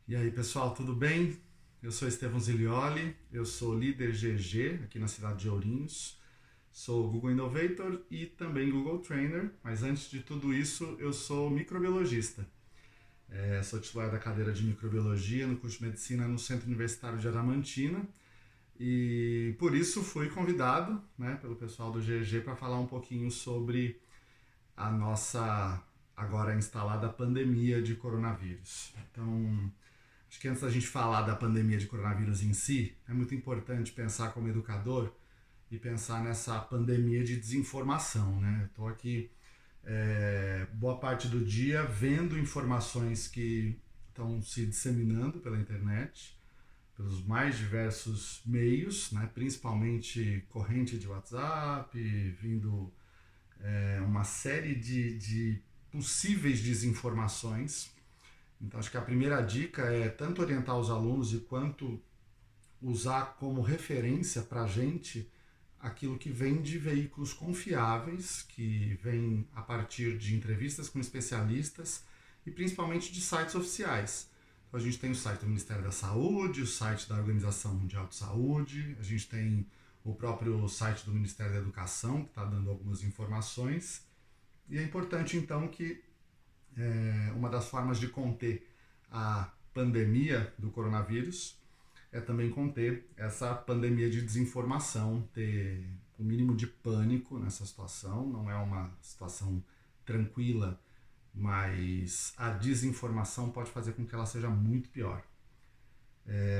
E aí, pessoal, tudo bem? Eu sou Estevão Zilioli, eu sou líder GG aqui na cidade de Ourinhos, sou Google Innovator e também Google Trainer, mas antes de tudo isso, eu sou microbiologista. Sou titular da cadeira de microbiologia no curso de medicina no Centro Universitário de Adamantina e por isso fui convidado, né, pelo pessoal do GG para falar um pouquinho sobre a nossa agora instalada pandemia de coronavírus. Então, acho que antes da gente falar da pandemia de coronavírus em si, é muito importante pensar como educador e pensar nessa pandemia de desinformação, né? Eu estou aqui boa parte do dia vendo informações que estão se disseminando pela internet, pelos mais diversos meios, né? Principalmente corrente de WhatsApp, vindo uma série de possíveis desinformações. Então, acho que a primeira dica é tanto orientar os alunos e quanto usar como referência para a gente aquilo que vem de veículos confiáveis, que vem a partir de entrevistas com especialistas e principalmente de sites oficiais. Então, a gente tem o site do Ministério da Saúde, o site da Organização Mundial de Saúde, a gente tem o próprio site do Ministério da Educação, que está dando algumas informações. E é importante, então, que uma das formas de conter a pandemia do coronavírus é também conter essa pandemia de desinformação, ter o mínimo de pânico nessa situação. Não é uma situação tranquila, mas a desinformação pode fazer com que ela seja muito pior.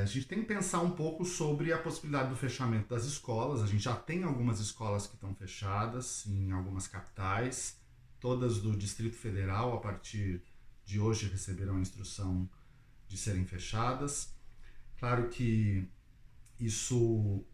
A gente tem que pensar um pouco sobre a possibilidade do fechamento das escolas. A gente já tem algumas escolas que estão fechadas em algumas capitais, todas do Distrito Federal, a partir de hoje, receberão a instrução de serem fechadas. Claro que isso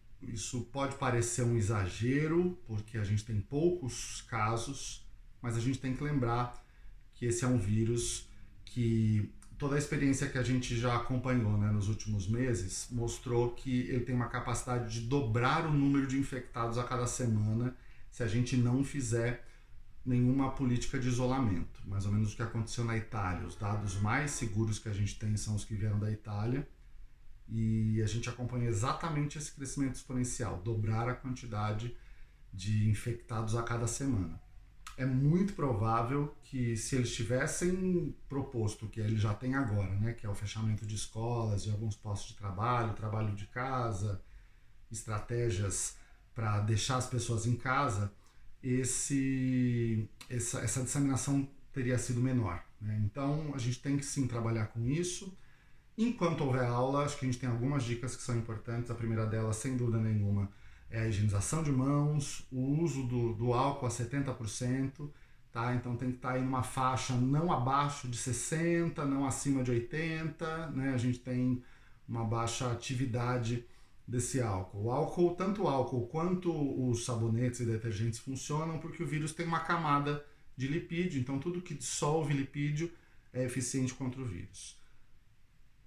pode parecer um exagero, porque a gente tem poucos casos, mas a gente tem que lembrar que esse é um vírus que toda a experiência que a gente já acompanhou, né, nos últimos meses mostrou que ele tem uma capacidade de dobrar o número de infectados a cada semana se a gente não fizer nenhuma política de isolamento. Mais ou menos o que aconteceu na Itália. Os dados mais seguros que a gente tem são os que vieram da Itália e a gente acompanha exatamente esse crescimento exponencial, dobrar a quantidade de infectados a cada semana. É muito provável que se eles tivessem proposto o que ele já tem agora, né, que é o fechamento de escolas, de alguns postos de trabalho, trabalho de casa, estratégias para deixar as pessoas em casa, essa disseminação teria sido menor, né? Então a gente tem que sim trabalhar com isso. Enquanto houver aula, acho que a gente tem algumas dicas que são importantes. A primeira delas, sem dúvida nenhuma, é a higienização de mãos, o uso do álcool a 70%, tá? Então tem que estar aí numa faixa não abaixo de 60%, não acima de 80%, né? A gente tem uma baixa atividade desse álcool. Tanto o álcool quanto os sabonetes e detergentes funcionam porque o vírus tem uma camada de lipídio, então tudo que dissolve lipídio é eficiente contra o vírus.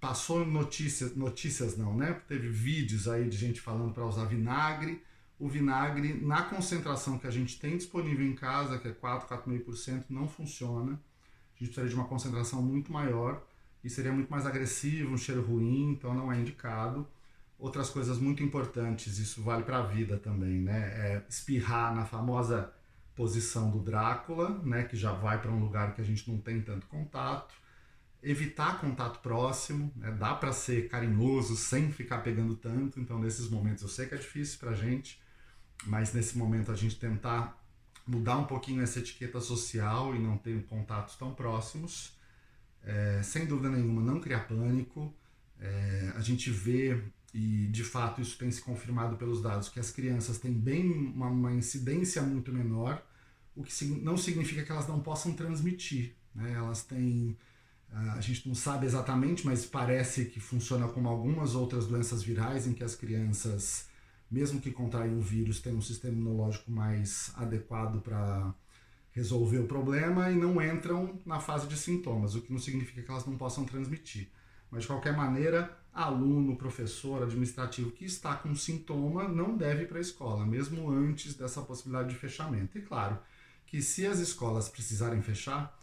Passou notícias não, né? Teve vídeos aí de gente falando para usar vinagre. O vinagre, na concentração que a gente tem disponível em casa, que é 4,5%, não funciona. A gente precisaria de uma concentração muito maior e seria muito mais agressivo, um cheiro ruim, então não é indicado. Outras coisas muito importantes, isso vale para a vida também, né? É espirrar na famosa posição do Drácula, né? Que já vai para um lugar que a gente não tem tanto contato. Evitar contato próximo, né? Dá para ser carinhoso sem ficar pegando tanto, então nesses momentos eu sei que é difícil para a gente, mas nesse momento a gente tentar mudar um pouquinho essa etiqueta social e não ter contatos tão próximos. Sem dúvida nenhuma, não criar pânico. A gente vê, e de fato isso tem se confirmado pelos dados, que as crianças têm bem uma incidência muito menor, o que não significa que elas não possam transmitir, né? Elas têm, a gente não sabe exatamente, mas parece que funciona como algumas outras doenças virais, em que as crianças, mesmo que contraem o vírus, têm um sistema imunológico mais adequado para resolver o problema e não entram na fase de sintomas, o que não significa que elas não possam transmitir. Mas de qualquer maneira, aluno, professor, administrativo que está com sintoma não deve ir para a escola, mesmo antes dessa possibilidade de fechamento. E claro que se as escolas precisarem fechar,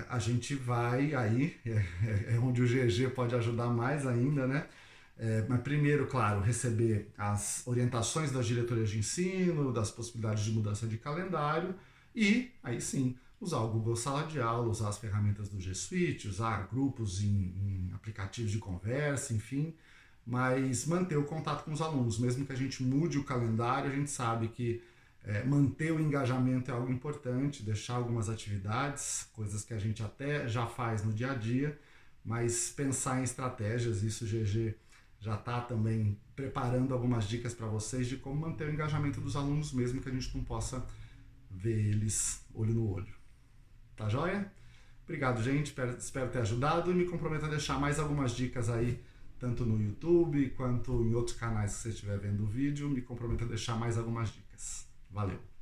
A gente vai aí, é onde o GG pode ajudar mais ainda, né? Mas primeiro, claro, receber as orientações das diretorias de ensino, das possibilidades de mudança de calendário e, aí sim, usar o Google Sala de Aula, usar as ferramentas do G Suite, usar grupos em aplicativos de conversa, enfim, mas manter o contato com os alunos. Mesmo que a gente mude o calendário, a gente sabe que manter o engajamento é algo importante, deixar algumas atividades, coisas que a gente até já faz no dia a dia, mas pensar em estratégias, isso o GG já está também preparando algumas dicas para vocês de como manter o engajamento dos alunos, mesmo que a gente não possa ver eles olho no olho. Tá joia? Obrigado, gente. Espero ter ajudado e me comprometo a deixar mais algumas dicas aí, tanto no YouTube quanto em outros canais que você estiver vendo o vídeo. Me comprometo a deixar mais algumas dicas. Valeu!